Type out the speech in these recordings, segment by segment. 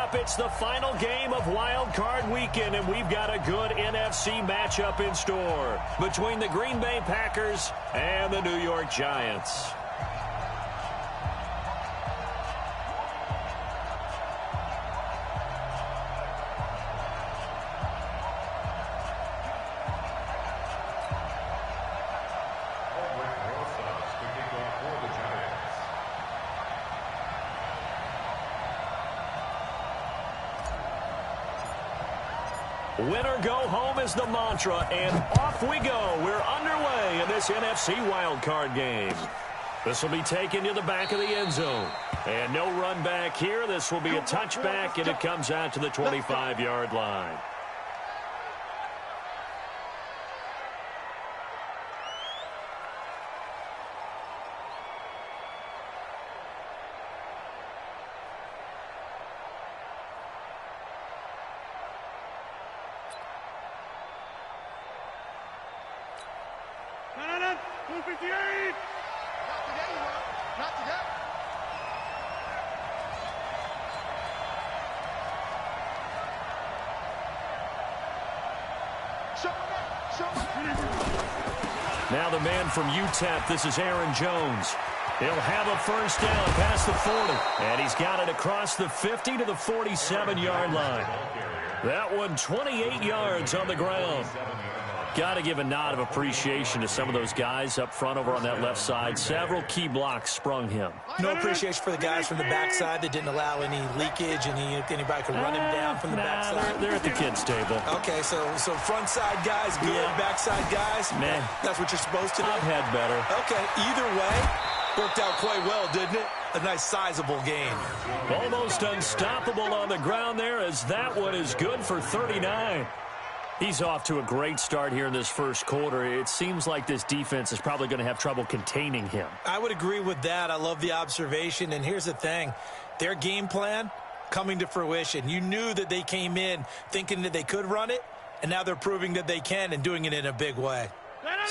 up. It's the final game of Wild Card Weekend, and we've got a good NFC matchup in store between the Green Bay Packers and the New York Giants. Winner go home is the mantra, and off we go. We're underway in this NFC wildcard game. This will be taken to the back of the end zone. And no run back here. This will be a touchback, and it comes out to the 25-yard line. Now the man from UTEP, this is Aaron Jones. He'll have a first down past the 40. And he's got it across the 50 to the 47-yard line. That one 28 yards on the ground. Got to give a nod of appreciation to some of those guys up front over on that left side. Several key blocks sprung him. No appreciation for the guys from the backside that didn't allow any leakage, and anybody could run him down from the backside. They're at the kids' table. Okay, so front side guys good, backside guys, man, that's what you're supposed to do. I've had better. Okay, either way, worked out quite well, didn't it? A nice sizable game. Almost unstoppable on the ground there, as that one is good for 39. He's off to a great start here in this first quarter. It seems like this defense is probably going to have trouble containing him. I would agree with that. I love the observation. And here's the thing. Their game plan coming to fruition. You knew that they came in thinking that they could run it, and now they're proving that they can and doing it in a big way.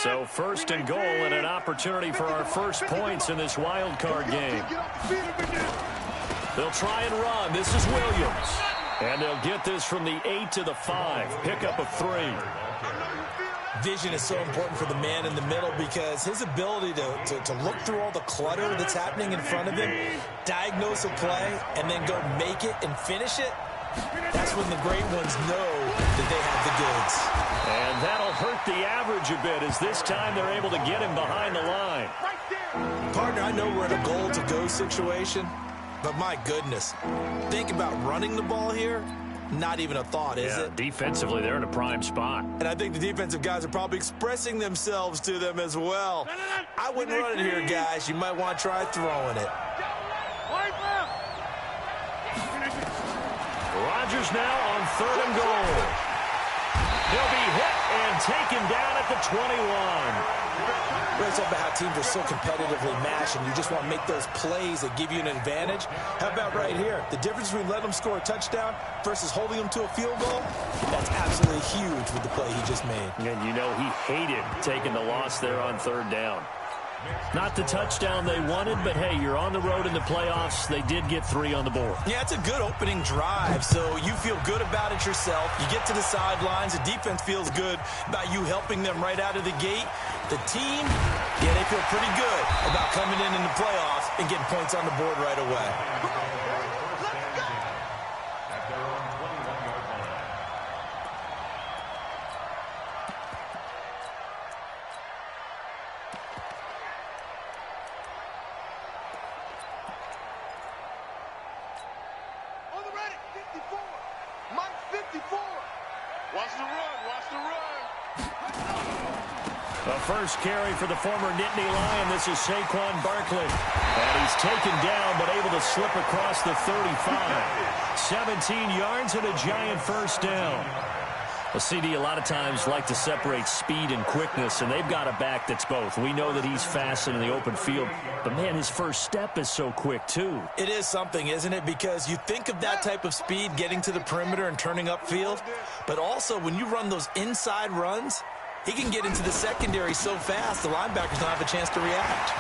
So first and goal and an opportunity for our first points in this wild card game. They'll try and run. This is Williams. And they'll get this from the 8 to the 5. Pickup of 3. Vision is so important for the man in the middle because his ability to look through all the clutter that's happening in front of him, diagnose a play, and then go make it and finish it, that's when the great ones know that they have the goods. And that'll hurt the average a bit as this time they're able to get him behind the line. Partner, I know we're in a goal-to-go situation, but my goodness, think about running the ball here. Not even a thought, is it? Defensively, they're in a prime spot. And I think the defensive guys are probably expressing themselves to them as well. I wouldn't run it here, guys. You might want to try throwing it. Rodgers now on 3rd and goal. He'll be hit and taken down at the 21. We're talking about how teams are so competitively matched, and you just want to make those plays that give you an advantage. How about right here? The difference between letting them score a touchdown versus holding them to a field goal, that's absolutely huge with the play he just made. And you know he hated taking the loss there on 3rd down. Not the touchdown they wanted, but hey, you're on the road in the playoffs. They did get 3 on the board. Yeah, it's a good opening drive, so you feel good about it yourself. You get to the sidelines. The defense feels good about you helping them right out of the gate. The team, yeah, they feel pretty good about coming in the playoffs and getting points on the board right away. First carry for the former Nittany Lion. This is Saquon Barkley. And he's taken down, but able to slip across the 35. 17 yards and a giant first down. Well, CD, a lot of times like to separate speed and quickness, and they've got a back that's both. We know that he's fast in the open field, but, man, his first step is so quick, too. It is something, isn't it? Because you think of that type of speed getting to the perimeter and turning upfield, but also when you run those inside runs, he can get into the secondary so fast the linebackers don't have a chance to react.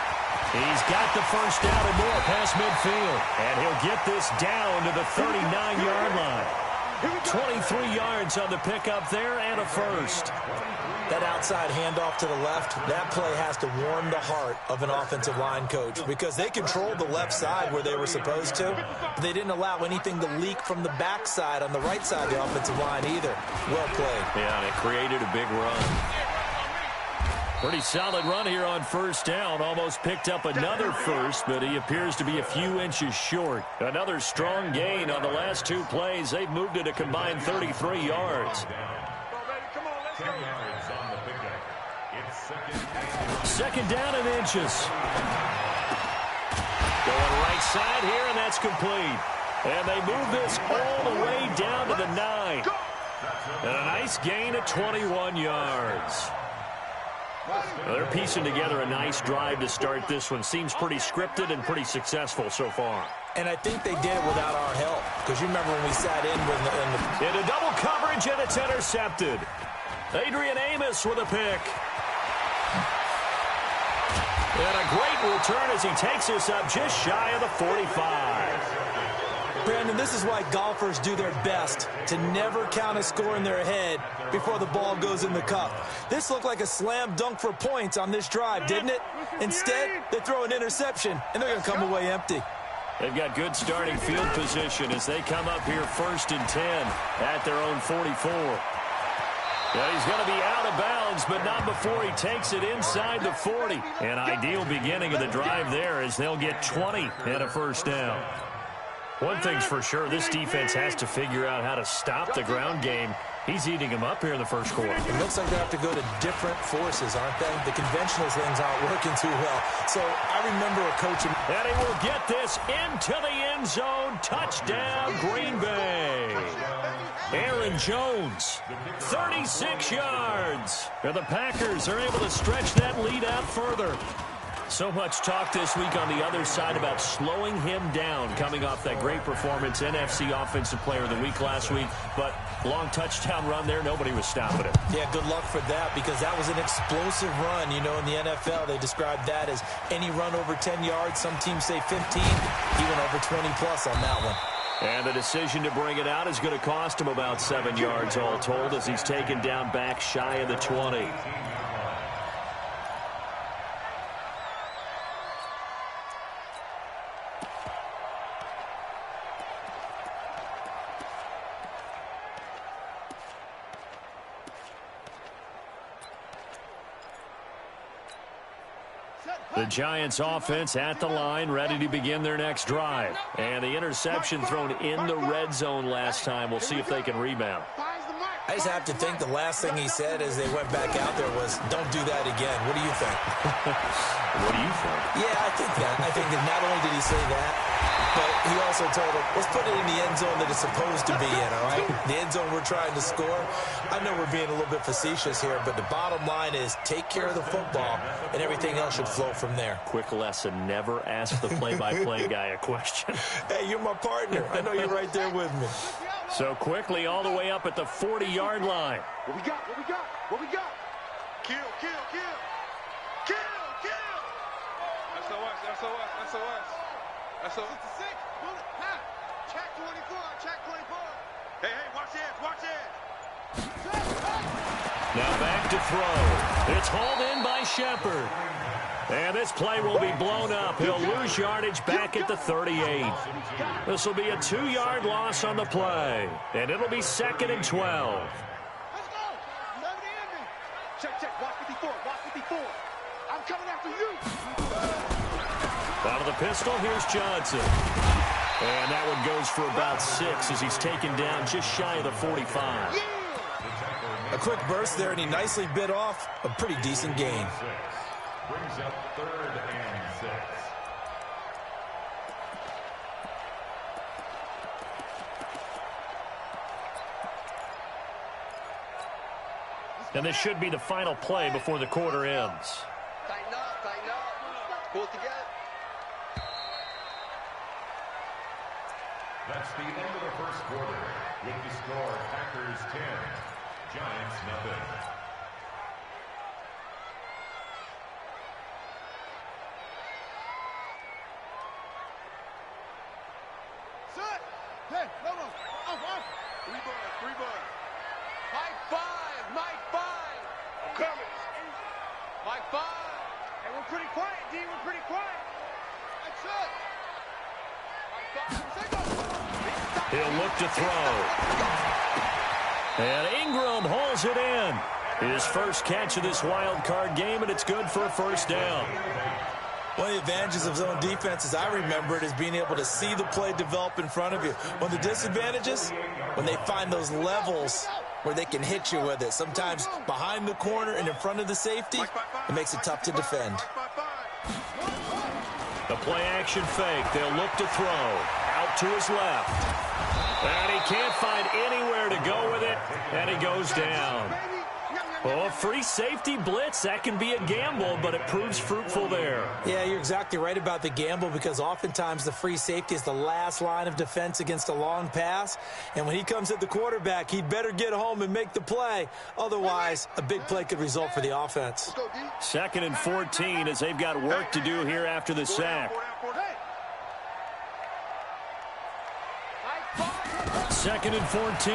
He's got the first down and more past midfield. And he'll get this down to the 39-yard line. 23 yards on the pickup there and a first. That outside handoff to the left, that play has to warm the heart of an offensive line coach because they controlled the left side where they were supposed to. But they didn't allow anything to leak from the backside on the right side of the offensive line either. Well played. Yeah, and it created a big run. Pretty solid run here on first down. Almost picked up another first, but he appears to be a few inches short. Another strong gain on the last two plays. They've moved it a combined 33 yards. Second down and inches. Going right side here, and that's complete. And they move this all the way down to the 9. And a nice gain of 21 yards. Well, they're piecing together a nice drive to start this one. Seems pretty scripted and pretty successful so far. And I think they did it without our help. Because you remember when we sat in into double coverage, and it's intercepted. Adrian Amos with a pick. And a great return as he takes us up just shy of the 45. Brandon, this is why golfers do their best to never count a score in their head before the ball goes in the cup. This looked like a slam dunk for points on this drive, didn't it? Instead, they throw an interception, and they're going to come away empty. They've got good starting field position as they come up here 1st and 10 at their own 44. Yeah, he's going to be out of bounds, but not before he takes it inside the 40. An ideal beginning of the drive there as they'll get 20 and a first down. One thing's for sure, this defense has to figure out how to stop the ground game. He's eating them up here in the first quarter. It looks like they have to go to different forces, aren't they? The conventional things aren't working too well. So I remember a coach. And he will get this into the end zone. Touchdown, Green Bay. Aaron Jones, 36 yards. And the Packers are able to stretch that lead out further. So much talk this week on the other side about slowing him down coming off that great performance, NFC Offensive Player of the Week last week. But long touchdown run there, nobody was stopping it. Yeah, good luck for that because that was an explosive run. You know, in the NFL, they described that as any run over 10 yards. Some teams say 15. He went over 20-plus on that one. And the decision to bring it out is going to cost him about 7 yards all told as he's taken down back shy of the 20. The Giants offense at the line, ready to begin their next drive. And the interception thrown in the red zone last time. We'll see if they can rebound. I just have to think the last thing he said as they went back out there was, don't do that again. What do you think? What do you think? Yeah, I think that. I think that not only did he say that, but he also told him, let's put it in the end zone that it's supposed to be in, all right? The end zone we're trying to score. I know we're being a little bit facetious here, but the bottom line is take care of the football, and everything else should flow from there. Quick lesson, never ask the play-by-play guy a question. Hey, you're my partner. I know you're right there with me. So quickly all the way up at the 40-yard line. What we got? What we got? What we got? Kill, kill, kill. Kill, kill. SOS, SOS, SOS. SOS. 66, bullet, ha. Check 24, check 24. Hey, watch this, watch this. Now back to throw. It's hauled in by Shepard. And this play will be blown up. He'll lose yardage back at the 38. This will be a 2-yard loss on the play. And it'll be 2nd and 12. Let's go. Nobody in me. Check, check. Watch 54. Watch 54. I'm coming after you. Out of the pistol, here's Johnson. And that one goes for about 6 as he's taken down just shy of the 45. A quick burst there, and he nicely bit off a pretty decent gain. Brings up 3rd and 6. And this should be the final play before the quarter ends. Tighten up, tighten up. Pull it together. That's the end of the first quarter. With the score, Packers 10, Giants nothing. Three buds. Mike 5. I'm coming. Mike 5. Hey, we're pretty quiet, D. We're pretty quiet. That's it. Mike 5. He'll look to throw. And Ingram hauls it in. His first catch of this wild card game, and it's good for a first down. One of the advantages of zone defense, as I remember it, is being able to see the play develop in front of you. One of the disadvantages, when they find those levels where they can hit you with it. Sometimes behind the corner and in front of the safety, it makes it tough to defend. The play-action fake. They'll look to throw. Out to his left. And he can't find anywhere to go with it, and he goes down. Oh, free safety blitz, that can be a gamble, but it proves fruitful there. Yeah, you're exactly right about the gamble, because oftentimes the free safety is the last line of defense against a long pass. And when he comes at the quarterback, he'd better get home and make the play. Otherwise, a big play could result for the offense. 2nd and 14 as they've got work to do here after the sack. 2nd and 14.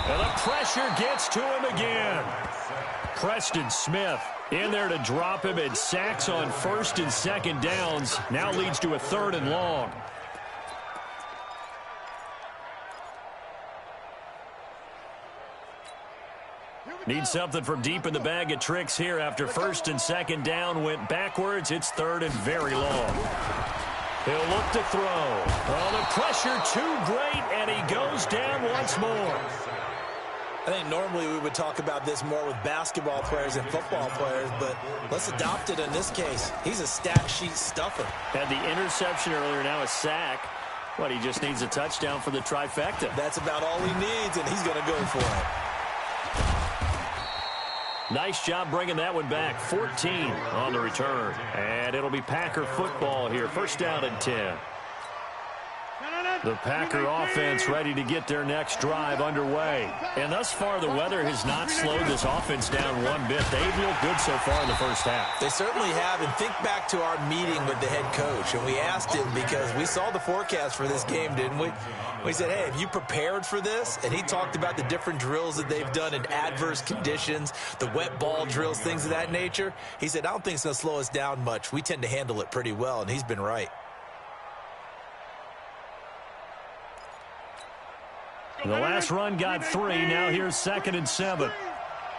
And the pressure gets to him again. Preston Smith in there to drop him, and sacks on 1st and 2nd downs. Now leads to a 3rd and long. Need something from deep in the bag of tricks here after 1st and 2nd down went backwards. It's 3rd and very long. He'll look to throw. Well, the pressure too great, and he goes down once more. I think normally we would talk about this more with basketball players and football players, but let's adopt it in this case. He's a stat sheet stuffer. Had the interception earlier, now a sack. But he just needs a touchdown for the trifecta. That's about all he needs, and he's going to go for it. Nice job bringing that one back. 14 on the return. And it'll be Packer football here. 1st down and 10. The Packer offense ready to get their next drive underway. And thus far, the weather has not slowed this offense down one bit. They've looked good so far in the first half. They certainly have. And think back to our meeting with the head coach. And we asked him, because we saw the forecast for this game, didn't we? We said, hey, have you prepared for this? And he talked about the different drills that they've done in adverse conditions, the wet ball drills, things of that nature. He said, I don't think it's going to slow us down much. We tend to handle it pretty well, and he's been right. The last run got 3. Now here's 2nd and 7.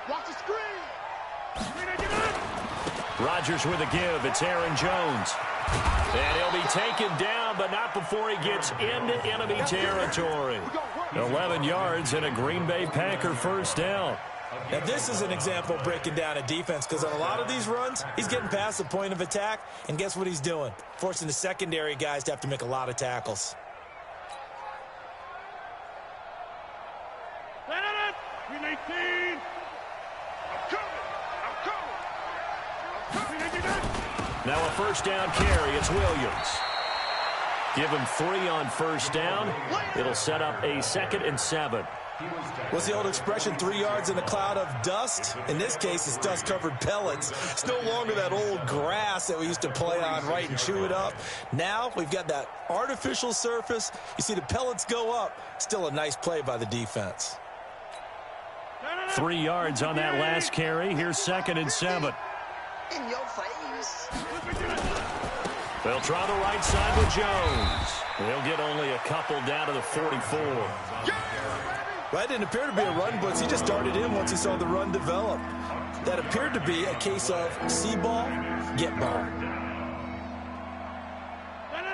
Watch the screen. Rodgers with a give. It's Aaron Jones. And he'll be taken down, but not before he gets into enemy territory. 11 yards and a Green Bay Packer 1st down. Now, this is an example of breaking down a defense, because on a lot of these runs, he's getting past the point of attack, and guess what he's doing? Forcing the secondary guys to have to make a lot of tackles. Now a 1st down carry. It's Williams. Give him 3 on 1st down. It'll set up a 2nd and 7. What's the old expression, 3 yards in a cloud of dust? In this case, it's dust-covered pellets. It's no longer that old grass that we used to play on, right, and chew it up. Now we've got that artificial surface. You see the pellets go up. Still a nice play by the defense. 3 yards on that last carry. Here's 2nd and 7. In your face. They'll try the right side with Jones. They'll get only a couple down to the 44. Well, it didn't appear to be a run blitz. He just darted in once he saw the run develop. That appeared to be a case of see ball, get ball.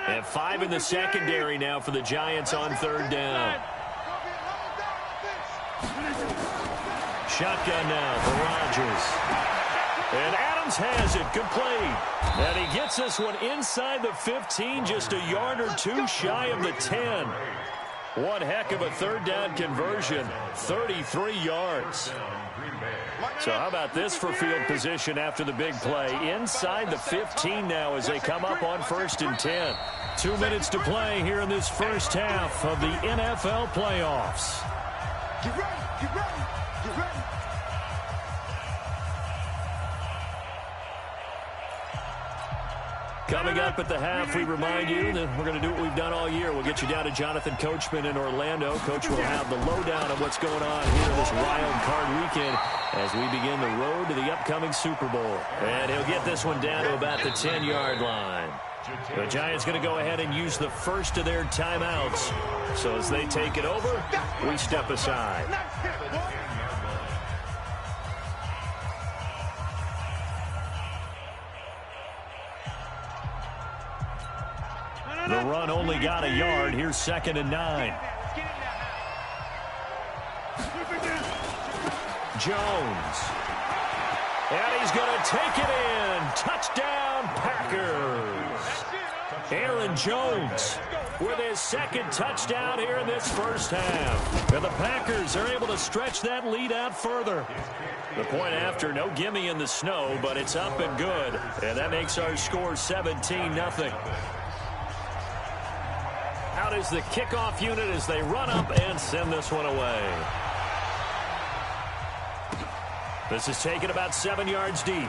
And 5 in the secondary now for the Giants on 3rd down. Shotgun now for Rodgers. And Adams has it, complete. And he gets this one inside the 15, just a yard or 2 shy of the 10. One heck of a 3rd down conversion, 33 yards. So how about this for field position after the big play? Inside the 15 now as they come up on 1st and 10. 2 minutes to play here in this first half of the NFL playoffs. Get ready, get ready, get ready. Coming up at the half, we remind you that we're going to do what we've done all year. We'll get you down to Jonathan Coachman in Orlando. Coach will have the lowdown of what's going on here this wild card weekend as we begin the road to the upcoming Super Bowl. And he'll get this one down to about the 10-yard line. The Giants going to go ahead and use the first of their timeouts. So as they take it over, we step aside. The run only got a yard. Here's 2nd and 9. Jones. And he's going to take it in. Touchdown, Packers. Aaron Jones with his second touchdown here in this first half. And the Packers are able to stretch that lead out further. The point after, no gimme in the snow, but it's up and good. And that makes our score 17-0. Out is the kickoff unit as they run up and send this one away. This is taken about 7 yards deep.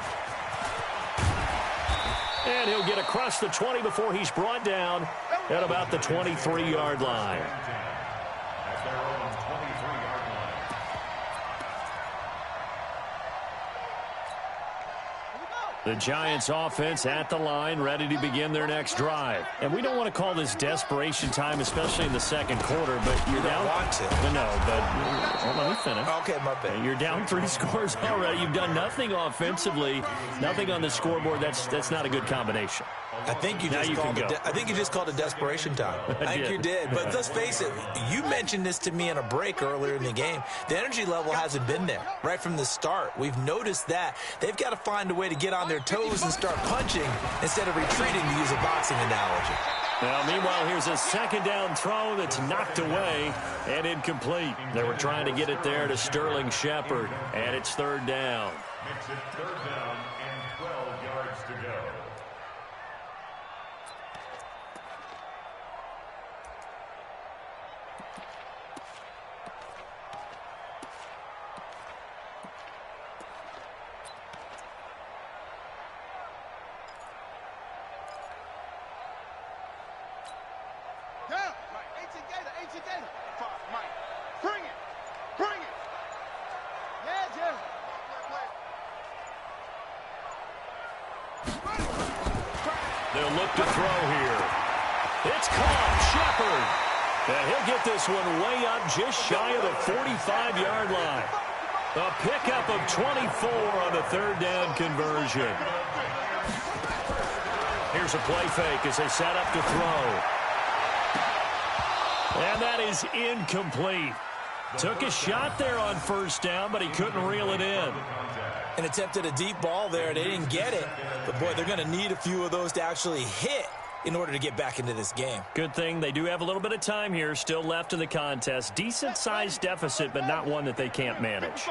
And he'll get across the 20 before he's brought down at about the 23-yard line. At their own 23-yard line. The Giants offense at the line, ready to begin their next drive. And we don't want to call this desperation time, especially in the second quarter, but you're down. Want to. No, but let me finish. Okay, my bad. You're down 3 scores already. You've done nothing offensively, nothing on the scoreboard. That's not a good combination. I think you just called it desperation time. I think you did. But let's face it, you mentioned this to me in a break earlier in the game. The energy level hasn't been there right from the start. We've noticed that. They've got to find a way to get on their toes and start punching instead of retreating, to use a boxing analogy. Now, meanwhile, here's a second down throw that's knocked away and incomplete. They were trying to get it there to Sterling Shepard, and it's 3rd down. Makes it 3rd down and 12 yards to go. They'll look to throw here. It's caught. Shepard. And he'll get this one way up just shy of the 45-yard line. A pickup of 24 on the 3rd down conversion. Here's a play fake as they set up to throw. And that is incomplete. Took a shot there on 1st down, but he couldn't reel it in. And attempted a deep ball there. They didn't get it. But, boy, they're going to need a few of those to actually hit in order to get back into this game. Good thing they do have a little bit of time here still left in the contest. Decent-sized deficit, but not one that they can't manage.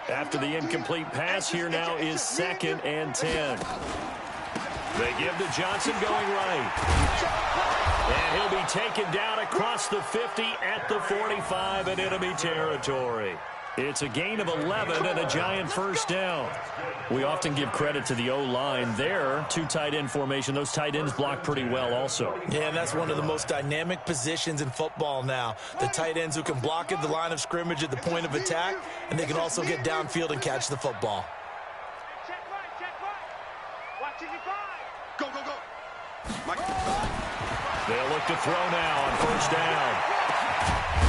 After the incomplete pass, here now is 2nd and 10. They give to Johnson going right. And he'll be taken down across the 50 at the 45 in enemy territory. It's a gain of 11 and a Giant 1st down. We often give credit to the O-line there. 2 tight end formation. Those tight ends block pretty well also. Yeah, and that's one of the most dynamic positions in football now. The tight ends who can block at the line of scrimmage at the point of attack, and they can also get downfield and catch the football. Check right. Watching your five. Go, go, go. Mike. They'll look to throw now on 1st down.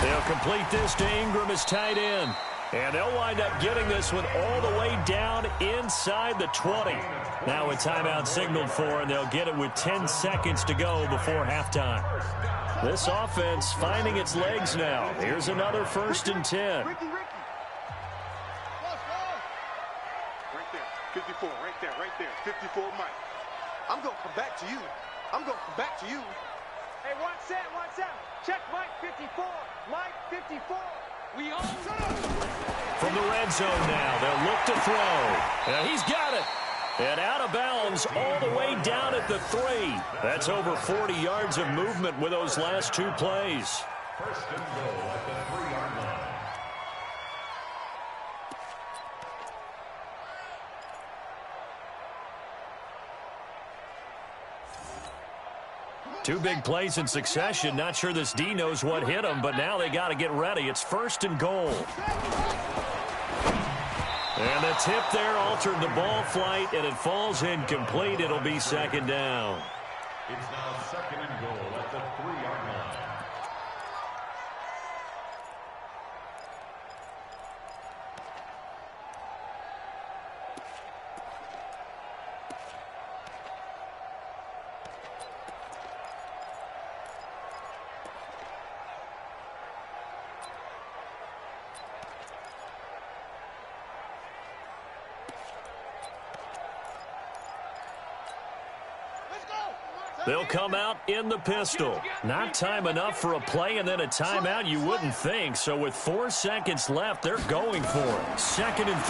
They'll complete this to Ingram as tight end. And they'll wind up getting this one all the way down inside the 20. Now a timeout signaled for, and they'll get it with 10 seconds to go before halftime. This offense finding its legs now. Here's another 1st and 10. Ricky. Right there. 54. Right there. 54, Mike. I'm going to come back to you. Hey, one set. Check Mike 54. Mike 54. We own. From the red zone now, they'll look to throw. And he's got it. And out of bounds all the way down at the 3. That's over 40 yards of movement with those last 2 plays. 1st and goal at the 3-yard line. Two big plays in succession. Not sure this D knows what hit him, but now they got to get ready. It's 1st and goal. And the tip there altered the ball flight, and it falls incomplete. It'll be 2nd down. It's now 2nd and goal at the 3-yard line. They'll come out in the pistol. Not time enough for a play and then a timeout, you wouldn't think. So with 4 seconds left, they're going for it. 2nd and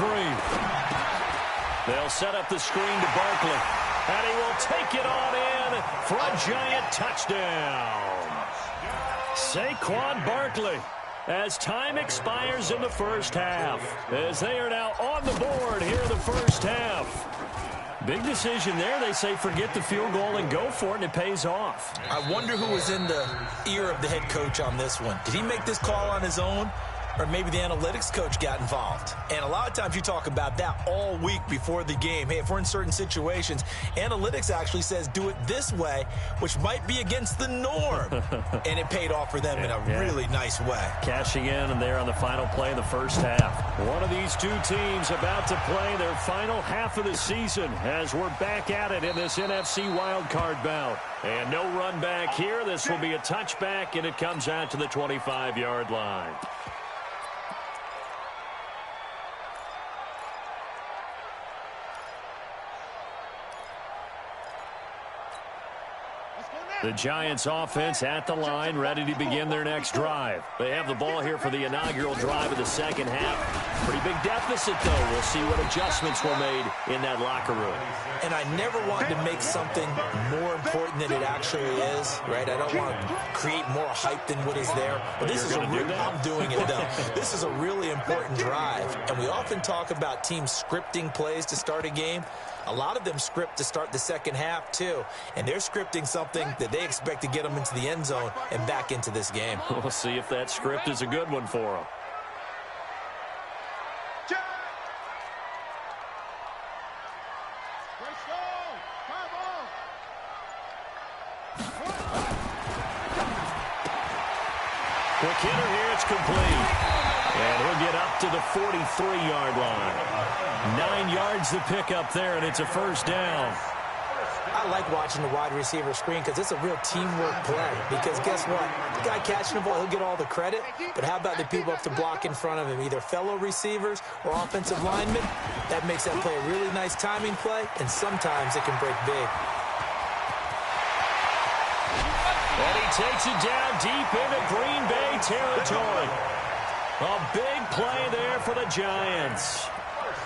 3. They'll set up the screen to Barkley. And he will take it on in for a giant touchdown. Saquon Barkley, as time expires in the first half, as they are now on the board here in the first half. Big decision there. They say forget the field goal and go for it, and it pays off. I wonder who was in the ear of the head coach on this one. Did he make this call on his own? Or maybe the analytics coach got involved. And a lot of times you talk about that all week before the game. Hey, if we're in certain situations, analytics actually says do it this way, which might be against the norm. And it paid off for them in a really nice way. Cashing in, and they're on the final play of the first half. One of these two teams about to play their final half of the season as we're back at it in this NFC wildcard bout. And no run back here. This will be a touchback, and it comes out to the 25-yard line. The Giants offense at the line, ready to begin their next drive. They have the ball here for the inaugural drive of the second half. Pretty big deficit, though. We'll see what adjustments were made in that locker room. And I never want to make something more important than it actually is, right? I don't want to create more hype than what is there. But this is I'm doing it, though. This is a really important drive. And we often talk about teams scripting plays to start a game. A lot of them script to start the second half, too. And they're scripting something that they expect to get them into the end zone and back into this game. We'll see if that script is a good one for them. Quick hitter here, it's complete. And he'll get up to the 43-yard line. 9 yards to pick up there, and it's a first down. I like watching the wide receiver screen because it's a real teamwork play. Because guess what? The guy catching the ball, he'll get all the credit. But how about the people up to block in front of him, either fellow receivers or offensive linemen? That makes that play a really nice timing play, and sometimes it can break big. And he takes it down deep into Green Bay territory. A big play there for the Giants.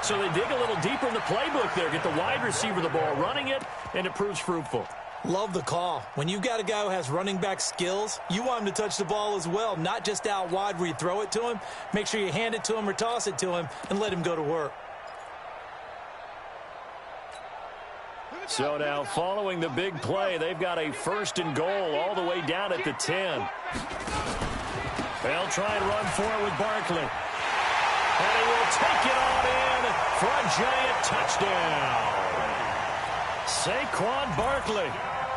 So they dig a little deeper in the playbook there, get the wide receiver the ball, running it, and it proves fruitful. Love the call. When you got a guy who has running back skills, you want him to touch the ball as well, not just out wide where you throw it to him. Make sure you hand it to him or toss it to him and let him go to work. So now following the big play, they've got a 1st and goal all the way down at the 10. They'll try and run for it with Barkley. And he will take it on in for a giant touchdown. Saquon Barkley,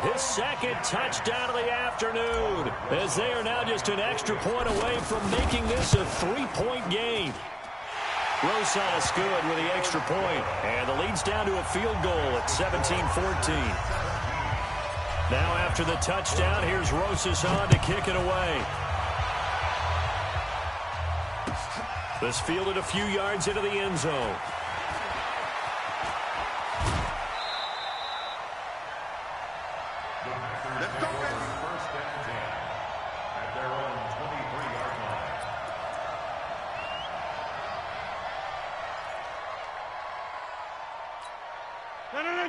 his 2nd touchdown of the afternoon, as they are now just an extra point away from making this a 3-point game. Rosas good with the extra point, and the lead's down to a field goal at 17-14. Now after the touchdown, here's Rosas on to kick it away. This fielded a few yards into the end zone.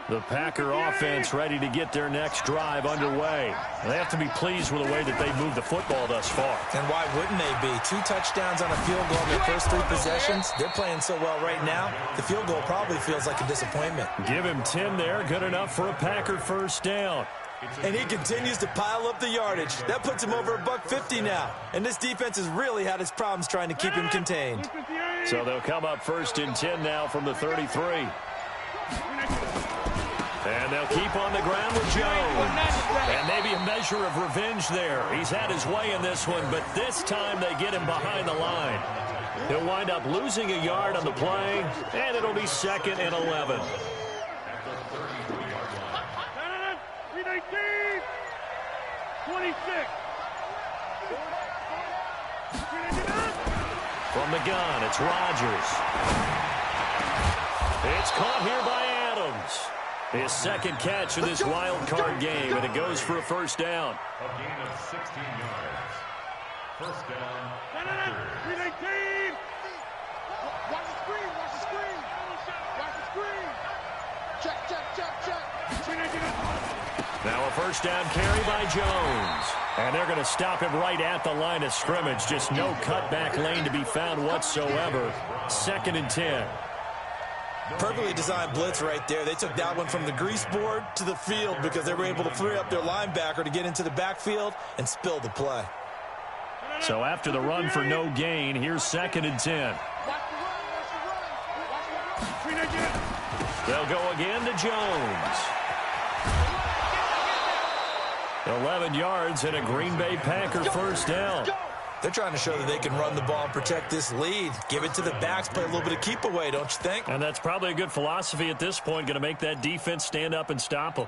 The Packer offense ready to get their next drive underway. They have to be pleased with the way that they've moved the football thus far. And why wouldn't they be? 2 touchdowns on a field goal in their first 3 possessions. They're playing so well right now, the field goal probably feels like a disappointment. Give him 10 there. Good enough for a Packer first down. And he continues to pile up the yardage. That puts him over $150 now. And this defense has really had its problems trying to keep him contained. So they'll come up 1st and 10 now from the 33. And they'll keep on the ground with Jones. And maybe a measure of revenge there. He's had his way in this one, but this time they get him behind the line. He'll wind up losing a yard on the play, and it'll be 2nd and 11. From the gun, it's Rodgers. It's caught here by Adams. His 2nd catch of this wild card game, and it goes for a 1st down. A gain of 16 yards. 1st down. Watch the screen, watch the screen. Watch the screen. Check. Now a 1st down carry by Jones. And they're going to stop him right at the line of scrimmage. Just no cutback lane to be found whatsoever. 2nd and 10. Perfectly designed blitz right there. They took that one from the grease board to the field because they were able to free up their linebacker to get into the backfield and spill the play. So after the run for no gain, here's 2nd and 10. They'll go again to Jones. 11 yards and a Green Bay Packer 1st down. They're trying to show that they can run the ball and protect this lead. Give it to the backs, play a little bit of keep away, don't you think? And that's probably a good philosophy at this point, going to make that defense stand up and stop them.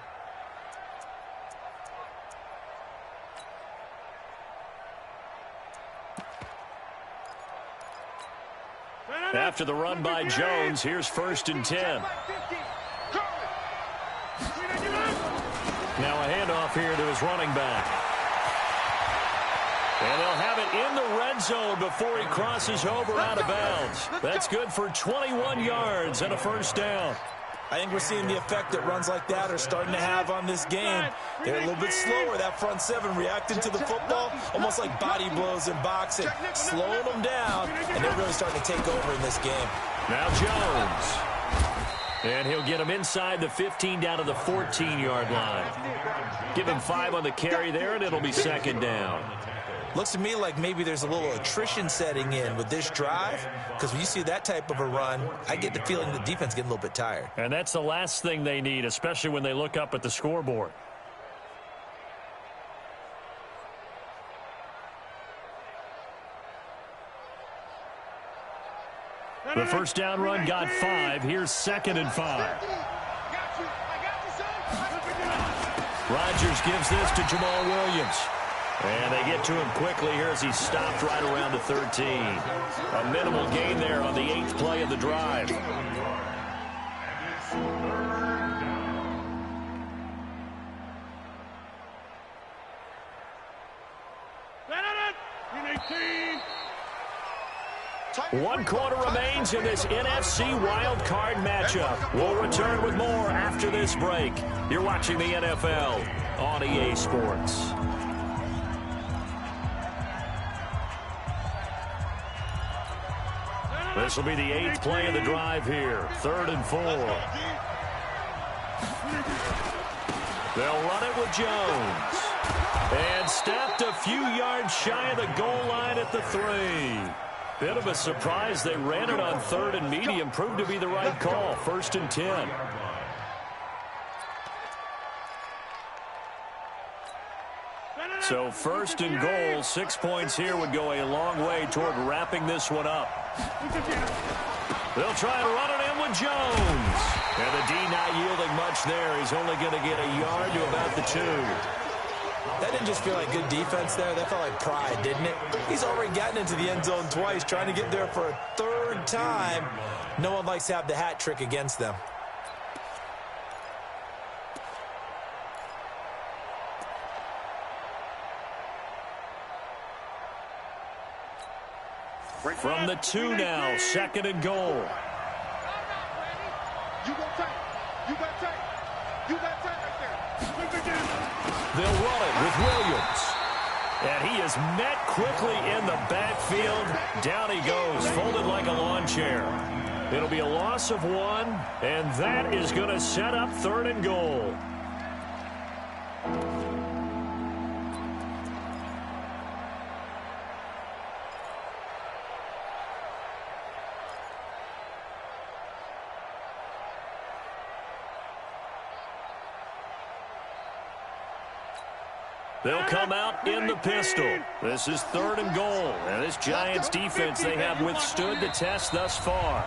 After the run by Jones, here's 1st and 10. Now a handoff here to his running back. And they'll have it in the red zone before he crosses over out of bounds. That's good for 21 yards and a 1st down. I think we're seeing the effect that runs like that are starting to have on this game. They're a little bit slower, that front 7, reacting to the football, almost like body blows in boxing, slowing them down, and they're really starting to take over in this game. Now Jones. And he'll get him inside the 15 down to the 14-yard line. Give him 5 on the carry there, and it'll be 2nd down. Looks to me like maybe there's a little attrition setting in with this drive, because when you see that type of a run, I get the feeling the defense getting a little bit tired. And that's the last thing they need, especially when they look up at the scoreboard. The 1st down run got 5. Here's 2nd and 5. Rodgers gives this to Jamal Williams. And they get to him quickly here as he's stopped right around the 13. A minimal gain there on the 8th play of the drive. One quarter remains in this NFC wildcard matchup. We'll return with more after this break. You're watching the NFL on EA Sports. This will be the 8th play of the drive here. 3rd and 4. They'll run it with Jones. And stopped a few yards shy of the goal line at the 3. Bit of a surprise. They ran it on 3rd and medium. Proved to be the right call. 1st and 10. So 1st and goal. 6 points here would go a long way toward wrapping this one up. They'll try to run it in with Jones. And the D not yielding much there. He's only going to get a yard to about the 2. That didn't just feel like good defense there. That felt like pride, didn't it? He's already gotten into the end zone twice, trying to get there for a 3rd time. No one likes to have the hat trick against them. From the 2 now, 2nd and goal. You got tight. You got tight. You got tight right there. They'll run it with Williams. And he is met quickly in the backfield. Down he goes, folded like a lawn chair. It'll be a loss of 1, and that is going to set up 3rd and goal. They'll come out in the pistol. This is 3rd and goal. And this Giants defense, they have withstood the test thus far.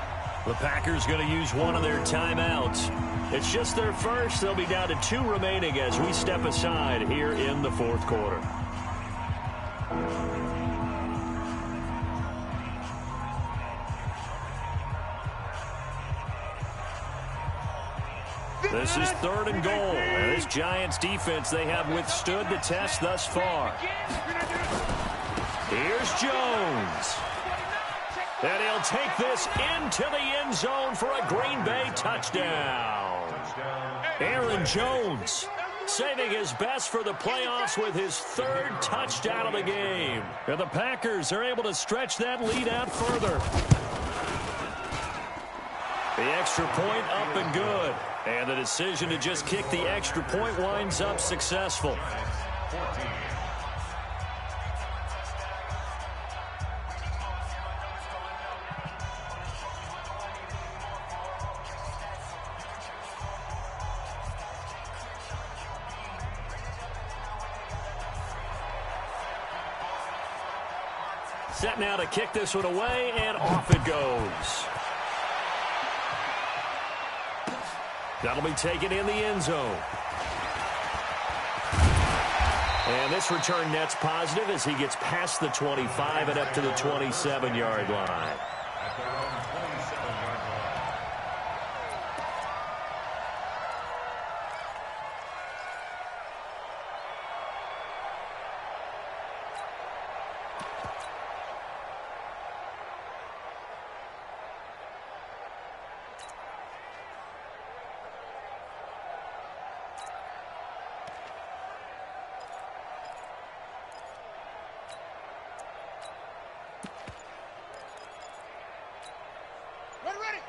The Packers going to use one of their timeouts. It's just their first. They'll be down to 2 remaining as we step aside here in the 4th quarter. This is 3rd and goal. And this Giants defense, they have withstood the test thus far. Here's Jones. And he'll take this into the end zone for a Green Bay touchdown. Aaron Jones saving his best for the playoffs with his 3rd touchdown of the game. And the Packers are able to stretch that lead out further. The extra point up and good. And the decision to just kick the extra point winds up successful. Set now to kick this one away, and off it goes. That'll be taken in the end zone. And this return net's positive as he gets past the 25 and up to the 27-yard line.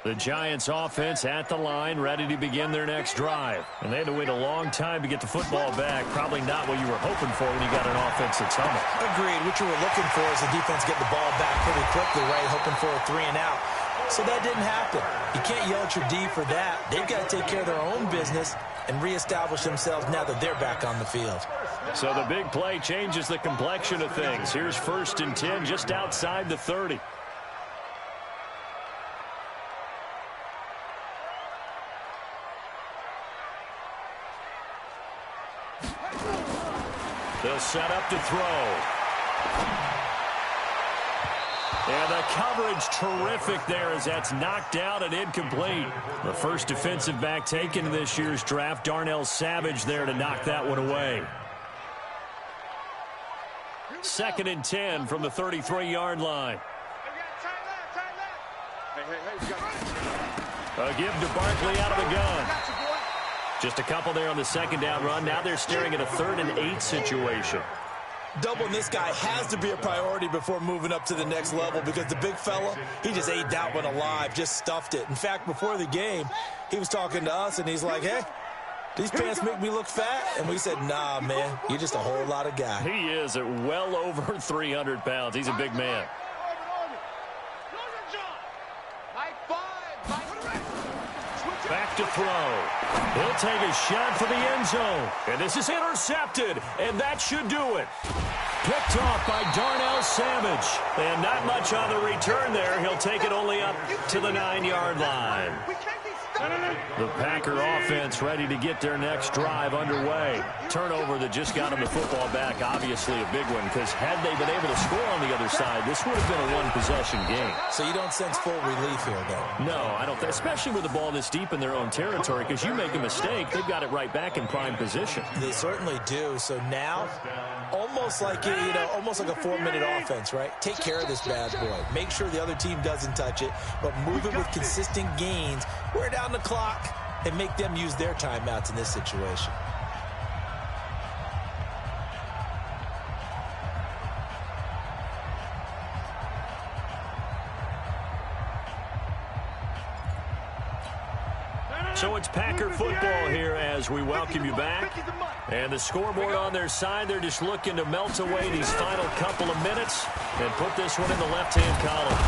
The Giants offense at the line, ready to begin their next drive. And they had to wait a long time to get the football back. Probably not what you were hoping for when you got an offense at Summit. Agreed. What you were looking for is the defense getting the ball back pretty quickly, right? Hoping for a 3 and out. So that didn't happen. You can't yell at your D for that. They've got to take care of their own business and reestablish themselves now that they're back on the field. So the big play changes the complexion of things. Here's 1st and 10 just outside the 30. They'll set up to throw. And the coverage terrific there as that's knocked down and incomplete. The first defensive back taken in this year's draft, Darnell Savage, there to knock that one away. 2nd and 10 from the 33-yard line. A give to Barkley out of the gun. Just a couple there on the 2nd down run. Now they're staring at a 3rd and 8 situation. Doubling this guy has to be a priority before moving up to the next level because the big fella, he just ate that one alive, just stuffed it. In fact, before the game, he was talking to us, and he's like, hey, these pants make me look fat? And we said, nah, man, you're just a whole lot of guy. He is at well over 300 pounds. He's a big man. Back to throw. He'll take a shot for the end zone. And this is intercepted. And that should do it. Picked off by Darnell Savage. And not much on the return there. He'll take it only up to the 9-yard line. The Packer offense ready to get their next drive underway. Turnover that just got them the football back, obviously a big one, because had they been able to score on the other side, this would have been a one-possession game. So you don't sense full relief here, though? No, I don't. Especially with the ball this deep in their own territory, because you make a mistake, they've got it right back in prime position. They certainly do. So now, almost like almost like a 4-minute offense, right? Take care of this bad boy. Make sure the other team doesn't touch it, but move it with consistent gains. Wear down the clock and make them use their timeouts in this situation. So it's Packer football here as we welcome you back. And the scoreboard on their side, they're just looking to melt away these final couple of minutes and put this one in the left-hand column.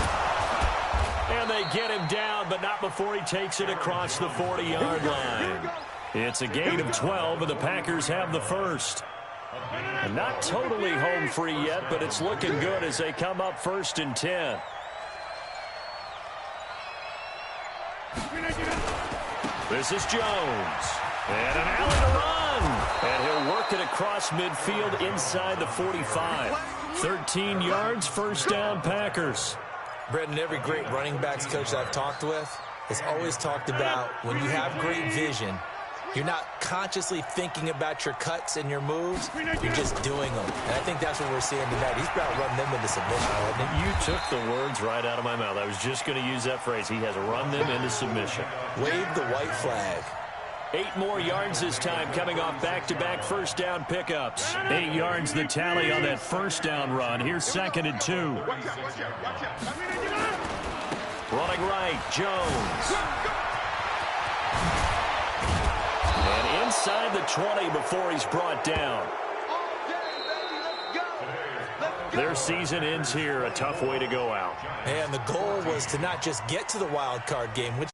And they get him down, but not before he takes it across the 40-yard line. It's a gain of 12, and the Packers have the first. And not totally home free yet, but it's looking good as they come up 1st and 10. This is Jones. And an alley to run. And he'll work it across midfield inside the 45. 13 yards, first down, Packers. Brendan, every great running backs coach I've talked with has always talked about when you have great vision, you're not consciously thinking about your cuts and your moves. You're just doing them. And I think that's what we're seeing tonight. He's about to run them into submission, hasn't he? You took the words right out of my mouth. I was just going to use that phrase. He has run them into submission. Wave the white flag. 8 more yards this time, coming off back-to-back first down pickups. 8 yards the tally on that first down run. Here's 2nd and 2. Running right, Jones. And inside the 20 before he's brought down. Their season ends here, a tough way to go out. And the goal was to not just get to the wild card game, which